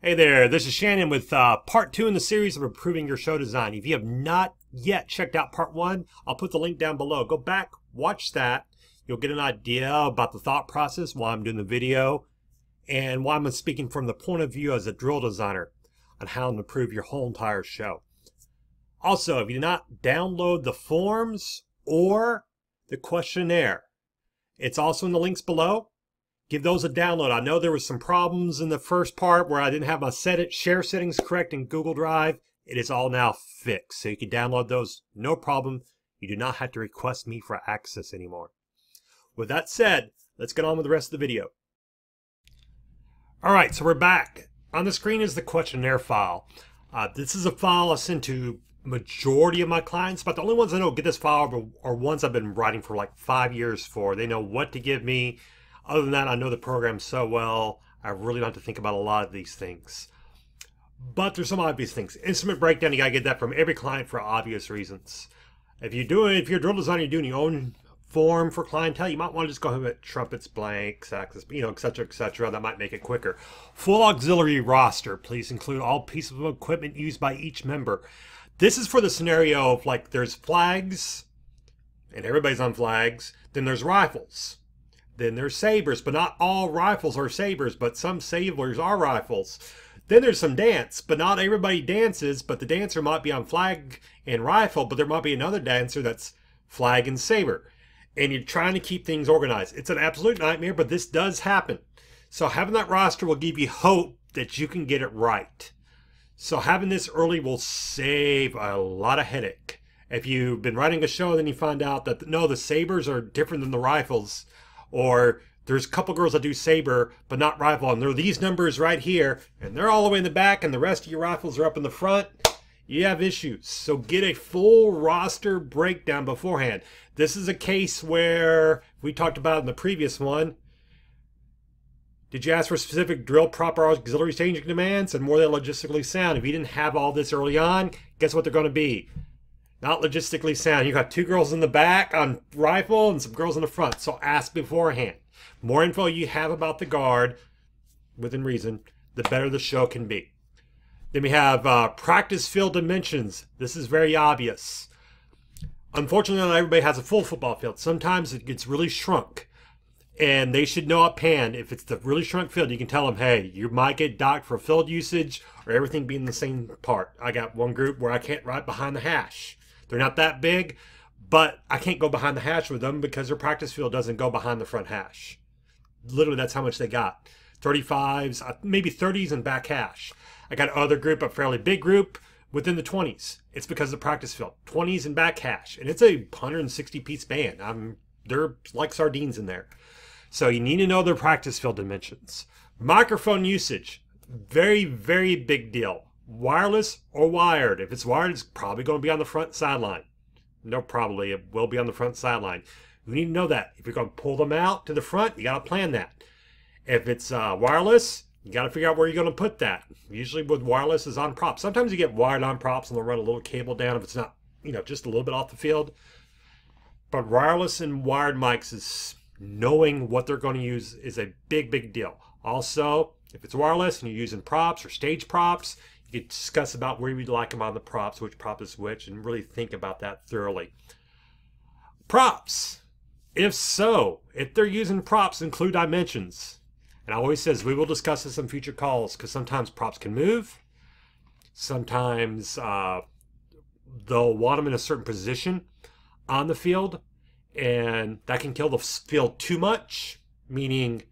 Hey there, this is Shannon with part 2 in the series of improving your show design. If you have not yet checked out part 1, I'll put the link down below. Go back, watch that. You'll get an idea about the thought process, why I'm doing the video, and why I'm speaking from the point of view as a drill designer on how to improve your whole entire show. Also, if you did not download the forms or the questionnaire, it's also in the links below. Give those a download. I know there was some problems in the first part where I didn't have my share settings correct in Google Drive. It is all now fixed, so you can download those, no problem. You do not have to request me for access anymore. With that said, let's get on with the rest of the video. All right, so we're back. On the screen is the questionnaire file. This is a file I send to majority of my clients, but the only ones I know get this file are ones I've been writing for like 5 years for. They know what to give me. Other than that, I know the program so well, I really don't have to think about a lot of these things. But there's some obvious things. Instrument breakdown, you gotta get that from every client for obvious reasons. If you're a drill designer, you're doing your own form for clientele, you might want to just go ahead with trumpets, blanks, axis, etc., etc. That might make it quicker. Full auxiliary roster. Please include all pieces of equipment used by each member. This is for the scenario of like there's flags, and everybody's on flags. Then there's rifles. Then there's sabers, but not all rifles are sabers, but some sabers are rifles. Then there's some dance, but not everybody dances, but the dancer might be on flag and rifle, but there might be another dancer that's flag and saber. And you're trying to keep things organized. It's an absolute nightmare, but this does happen. So having that roster will give you hope that you can get it right. So having this early will save a lot of headache. If you've been writing a show and then you find out that, no, the sabers are different than the rifles, or there's a couple girls that do saber but not rifle, and there are these numbers right here, and they're all the way in the back, and the rest of your rifles are up in the front, you have issues. So get a full roster breakdown beforehand. This is a case where we talked about in the previous one. Did you ask for specific drill prop or auxiliary changing demands and more than logistically sound? If you didn't have all this early on, guess what they're going to be? Not logistically sound. You got 2 girls in the back on rifle and some girls in the front. So ask beforehand. More info you have about the guard, within reason, the better the show can be. Then we have practice field dimensions. This is very obvious. Unfortunately, not everybody has a full football field. Sometimes it gets really shrunk. And they should know offhand, if it's the really shrunk field, you can tell them, hey, you might get docked for field usage or everything being the same part. I got one group where I can't ride behind the hash. They're not that big, but I can't go behind the hash with them because their practice field doesn't go behind the front hash. Literally, that's how much they got. 35s, maybe 30s and back hash. I got another group, a fairly big group, within the 20s. It's because of the practice field. 20s and back hash. And it's a 160-piece band. They're like sardines in there. So you need to know their practice field dimensions. Microphone usage. Very, very big deal. Wireless or wired. If it's wired, it's probably going to be on the front sideline. No, probably it will be on the front sideline. You need to know that. If you're going to pull them out to the front, you got to plan that. If it's wireless, you got to figure out where you're going to put that. Usually with wireless is on props. Sometimes you get wired on props and they'll run a little cable down if it's not, just a little bit off the field. But wireless and wired mics is knowing what they're going to use is a big, big deal. Also, if it's wireless and you're using props or stage props, you can discuss about where you'd like them on the props, which prop is which, and really think about that thoroughly. Props. If they're using props, include dimensions. And I always says we will discuss this in future calls because sometimes props can move. Sometimes they'll want them in a certain position on the field, and that can kill the field too much, meaning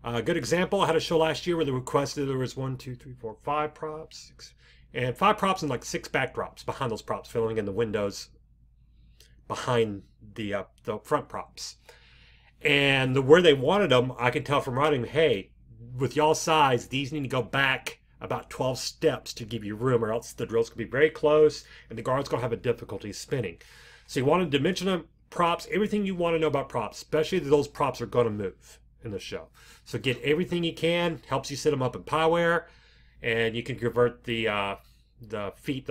a good example, I had a show last year where they requested there was 1, 2, 3, 4, 5 props, 6, and 5 props and like 6 backdrops behind those props, filling in the windows behind the front props. And where they wanted them, I could tell from writing, hey, with y'all size, these need to go back about 12 steps to give you room, or else the drill's going to be very close and the guard's going to have a difficulty spinning. So you want to dimension them, props, everything you want to know about props, especially that those props are going to move in the show. So get everything you can, helps you set them up in PyWare, and you can convert the feet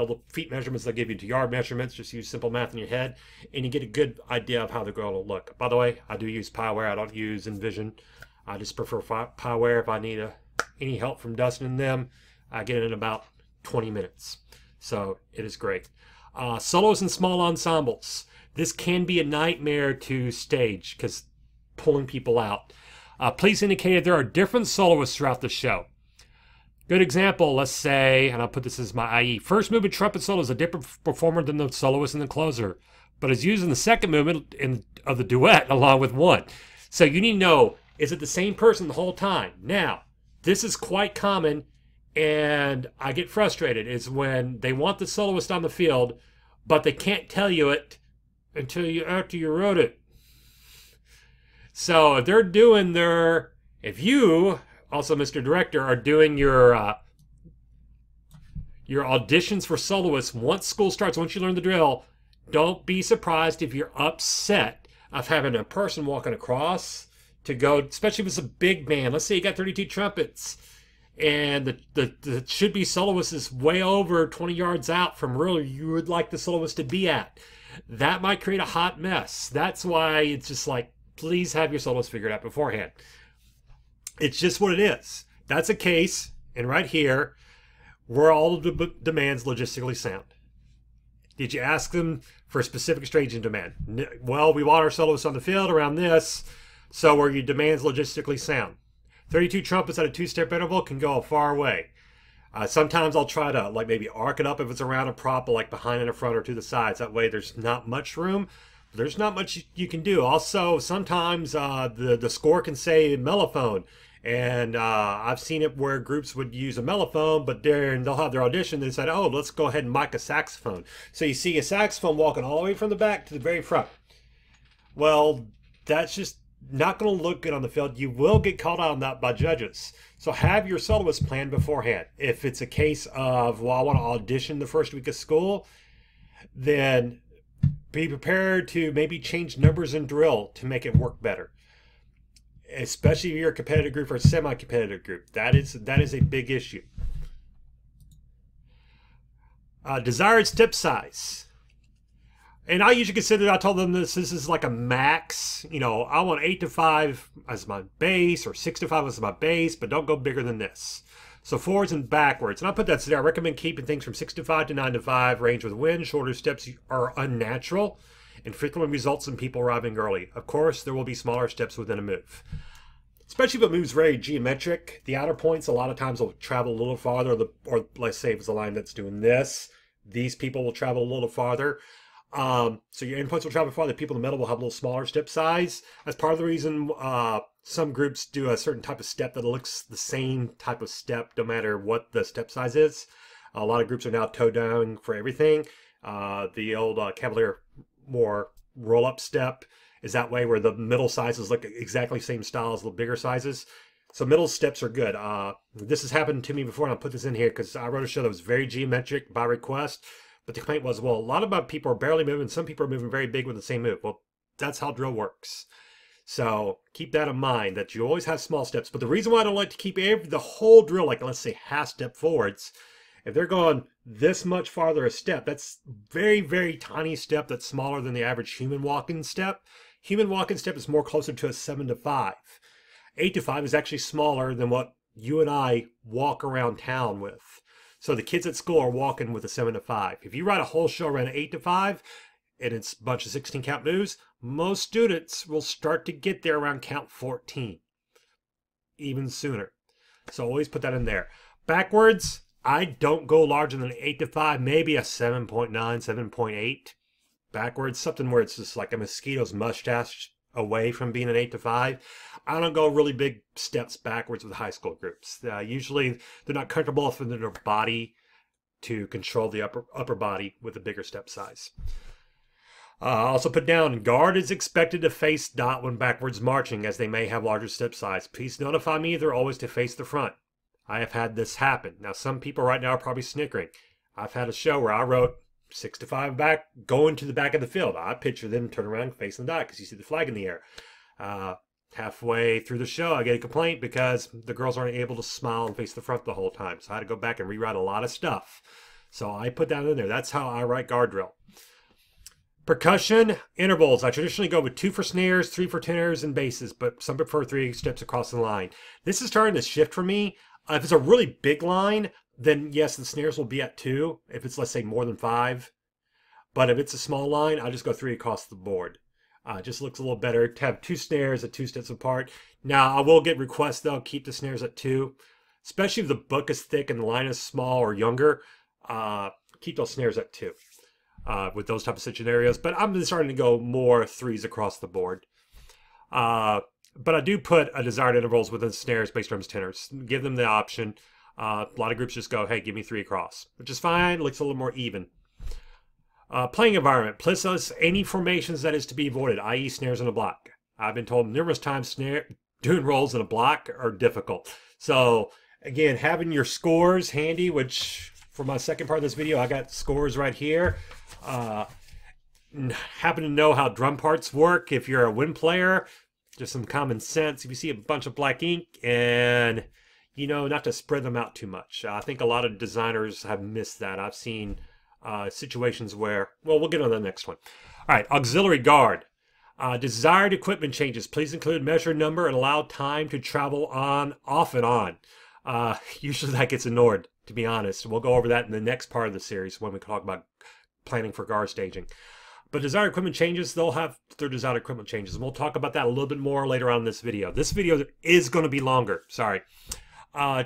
measurements they'll give you to yard measurements. Just use simple math in your head, and you get a good idea of how they're going to look. By the way, I do use PyWare. I don't use Envision. I just prefer PyWare if I need any help from Dustin and them. I get it in about 20 minutes. So it is great. Solos and small ensembles. This can be a nightmare to stage because pulling people out. Please indicate if there are different soloists throughout the show. Good example, let's say, and I'll put this as my IE. First movement trumpet solo is a different performer than the soloist and the closer, but is used in the second movement of the duet along with one. So you need to know, is it the same person the whole time? Now, this is quite common, and I get frustrated, is when they want the soloist on the field, but they can't tell you it until after you wrote it. So if they're doing if you, also Mr. Director, are doing your auditions for soloists, once school starts, once you learn the drill, don't be surprised if you're upset of having a person walking across to go, especially if it's a big band. Let's say you got 32 trumpets, and the should-be soloist is way over 20 yards out from where you would like the soloist to be at. That might create a hot mess. That's why it's just like, please have your soloist figured out beforehand. It's just what it is. That's a case, and right here, were all the demands logistically sound? Did you ask them for a specific staging demand? Well, we want our soloists on the field around this, so were your demands logistically sound? 32 trumpets at a two-step interval can go a far way. Sometimes I'll try to maybe arc it up if it's around a prop, like behind and in front or to the sides. That way there's not much room. There's not much you can do. Also, sometimes the score can say mellophone. And I've seen it where groups would use a mellophone, but they'll have their audition. They said, oh, let's go ahead and mic a saxophone. So you see a saxophone walking all the way from the back to the very front. Well, that's just not going to look good on the field. You will get called out on that by judges. So have your soloist planned beforehand. If it's a case of, well, I want to audition the first week of school, then be prepared to maybe change numbers in drill to make it work better. Especially if you're a competitive group or a semi-competitive group. That is a big issue. Desired step size. And I usually consider, I told them this is like a max. You know, I want 8 to 5 as my base, or 6 to 5 as my base, but don't go bigger than this. So forwards and backwards. And I put that there. I recommend keeping things from 6 to 5 to 9 to 5 range with wind. Shorter steps are unnatural and frequently results in people arriving early. Of course, there will be smaller steps within a move. Especially if it moves very geometric. The outer points a lot of times will travel a little farther, or let's say if it's a line that's doing this, these people will travel a little farther. So your endpoints will travel farther. The people in the middle will have a little smaller step size. That's part of the reason some groups do a certain type of step that looks the same type of step no matter what the step size is. A lot of groups are now toe down for everything. The old Cavalier more roll-up step is that way, where the middle sizes look exactly the same style as the bigger sizes. So middle steps are good. This has happened to me before, and I'll put this in here because I wrote a show that was very geometric by request. But the complaint was, well, a lot of my people are barely moving. Some people are moving very big with the same move. Well, that's how drill works. So keep that in mind, that you always have small steps. But the reason why I don't like to keep the whole drill, like let's say half step forwards, if they're going this much farther a step, that's very, very tiny step that's smaller than the average human walking step. Human walking step is more closer to a 7 to 5. 8 to 5 is actually smaller than what you and I walk around town with. So the kids at school are walking with a 7 to 5. If you write a whole show around 8 to 5, and it's a bunch of 16 count moves, most students will start to get there around count 14, even sooner. So always put that in there. Backwards, I don't go larger than 8 to 5, maybe a 7.9, 7.8. Backwards, something where it's just like a mosquito's mustache away from being an 8 to 5. I don't go really big steps backwards with high school groups. Usually they're not comfortable enough in their body to control the upper body with a bigger step size. Also put down, guard is expected to face dot when backwards marching, as they may have larger step size. Please notify me they're always to face the front. I have had this happen. Now some people right now are probably snickering. I've had a show where I wrote 6 to 5 back, going to the back of the field. I picture them turn around facing the dot because you see the flag in the air. Halfway through the show, I get a complaint because the girls aren't able to smile and face the front the whole time. So I had to go back and rewrite a lot of stuff. So I put that in there. That's how I write guard drill. Percussion intervals. I traditionally go with 2 for snares, 3 for tenors and basses, but some prefer 3 steps across the line. This is starting to shift for me. If it's a really big line, then yes, the snares will be at 2 if it's, let's say, more than 5. But if it's a small line, I'll just go 3 across the board. Just looks a little better to have 2 snares at 2 steps apart. Now, I will get requests, though, keep the snares at 2. Especially if the book is thick and the line is small or younger, keep those snares at 2 with those type of scenarios. But I'm starting to go more 3s across the board. But I do put a desired intervals within snares, bass drums, tenors. Give them the option. A lot of groups just go, hey, give me 3 across, which is fine. Looks a little more even. Playing environment. Plus us any formations that is to be avoided, i.e. snares in a block. I've been told numerous times doing rolls in a block are difficult. So, again, having your scores handy, which for my second part of this video, I got scores right here. Happen to know how drum parts work if you're a wind player. Just some common sense. If you see a bunch of black ink and, you know, not to spread them out too much. I think a lot of designers have missed that. I've seen situations where, well, we'll get on the next one. All right, auxiliary guard. Desired equipment changes. Please include measure number and allow time to travel on, off and on. Usually that gets ignored, to be honest. We'll go over that in the next part of the series when we talk about planning for guard staging. But desired equipment changes, they'll have their desired equipment changes. And we'll talk about that a little bit more later on in this video. This video is going to be longer. Sorry.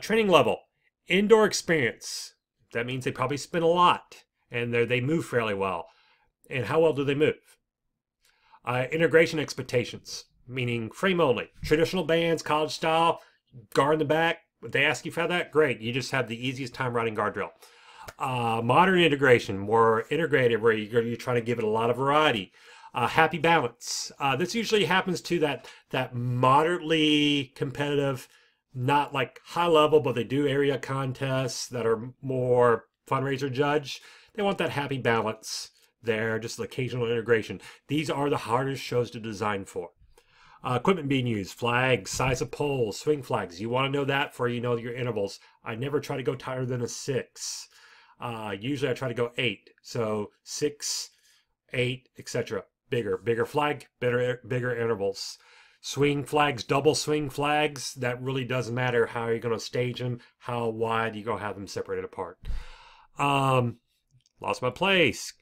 Training level. Indoor experience. That means they probably spin a lot. And they move fairly well. And how well do they move? Integration expectations. Meaning frame only. Traditional bands, college style, guard in the back. They ask you for that? Great. You just have the easiest time writing guard drill. Modern integration, more integrated, where you're trying to give it a lot of variety. Happy balance. This usually happens to that moderately competitive, not like high level, but they do area contests that are more fundraiser judge. They want that happy balance there, just occasional integration. These are the hardest shows to design for. Equipment being used, flags, size of poles, swing flags. You want to know that for, you know, your intervals. I never try to go tighter than a 6. Usually I try to go 8. So 6, 8, etc. Bigger flag, bigger intervals. Swing flags, double swing flags. That really doesn't matter how you're going to stage them, how wide you're going to have them separated apart. Lost my place.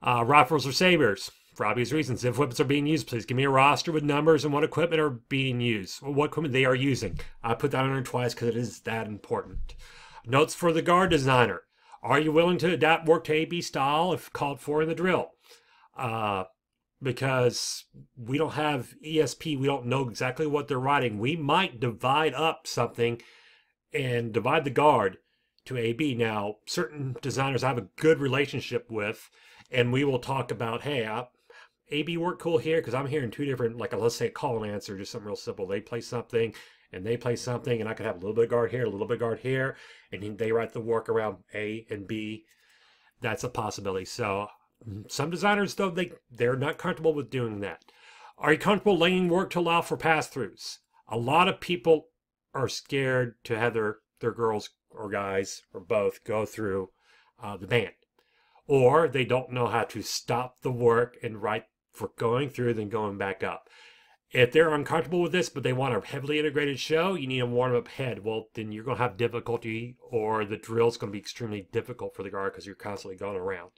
Rifles or sabers. For obvious reasons, if weapons are being used, please give me a roster with numbers and what equipment are being used, or what equipment they are using. I put that on there twice because it is that important. Notes for the guard designer. Are you willing to adapt work to AB style if called for in the drill? Because we don't have ESP, we don't know exactly what they're writing. We might divide up something and divide the guard to AB. Now, certain designers I have a good relationship with, and we will talk about, hey, AB work cool here because I'm hearing 2 different, like let's say a call and answer, just something real simple. They play something and they play something, and I could have a little bit of guard here, a little bit of guard here, and they write the work around A and B. That's a possibility. So some designers, though, they're not comfortable with doing that. Are you comfortable laying work to allow for pass-throughs? A lot of people are scared to have their girls or guys or both go through the band. Or they don't know how to stop the work and write for going through, then going back up. If they're uncomfortable with this, but they want a heavily integrated show, you need to warm up ahead. Well, then you're going to have difficulty, or the drill's going to be extremely difficult for the guard because you're constantly going around.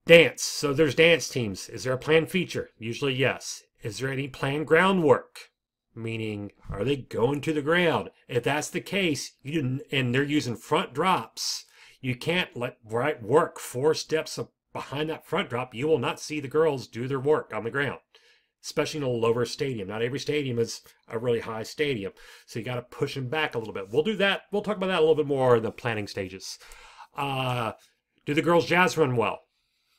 Dance. So there's dance teams. Is there a planned feature? Usually, yes. Is there any planned groundwork? Meaning, are they going to the ground? If that's the case, and they're using front drops, you can't write work 4 steps behind that front drop. You will not see the girls do their work on the ground, especially in a lower stadium. Not every stadium is a really high stadium, so you got to push them back a little bit. We'll do that. We'll talk about that a little bit more in the planning stages. Do the girls jazz run well?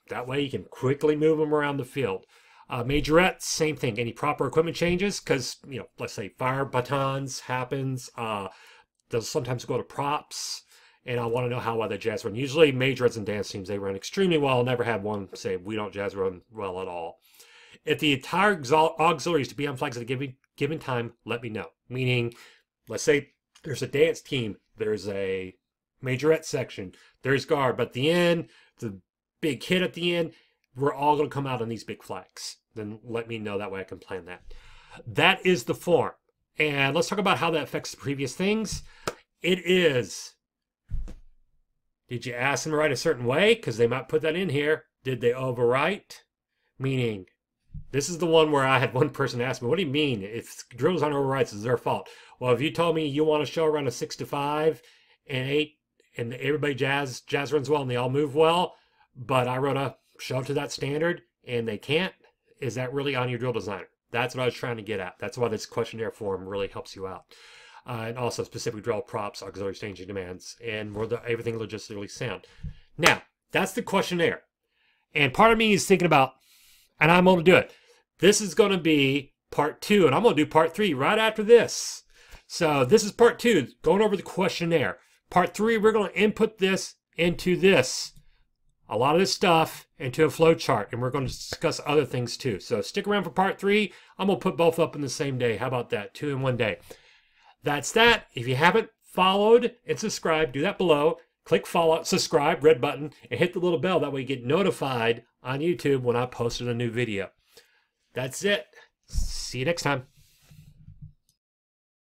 That way you can quickly move them around the field. Majorettes, same thing. Any proper equipment changes? Because, you know, let's say fire batons happens. They'll sometimes go to props. And I want to know how well they jazz run. Usually majorettes and dance teams, they run extremely well. I'll never have one say we don't jazz run well at all. If the entire auxiliary is to be on flags at a given time, let me know. Meaning, let's say there's a dance team, there's a majorette section, there's guard, but at the end, the big hit at the end, we're all going to come out on these big flags. Then let me know, that way I can plan that. That is the form. And let's talk about how that affects the previous things. It is. Did you ask them to write a certain way? Because they might put that in here. Did they overwrite? Meaning, this is the one where I had one person ask me, what do you mean? If drill design overwrites, it's their fault. Well, if you told me you want to show around a 6 to 5 and 8, and everybody jazz runs well and they all move well, but I wrote a show to that standard and they can't, is that really on your drill designer? That's what I was trying to get at. That's why this questionnaire form really helps you out. And also specific drill props, auxiliary staging demands, and were everything logistically sound. Now, that's the questionnaire. And part of me is thinking about, and I'm going to do it. This is going to be part 2, and I'm going to do part 3 right after this. So this is part 2, going over the questionnaire. Part 3, we're going to input this into this. A lot of this stuff into a flow chart, and we're going to discuss other things too. So stick around for part 3. I'm going to put both up in the same day. How about that? 2 in one day. That's that. If you haven't followed and subscribed, do that below. Click follow, subscribe, red button, and hit the little bell. That way you get notified on YouTube when I posted a new video. That's it. See you next time.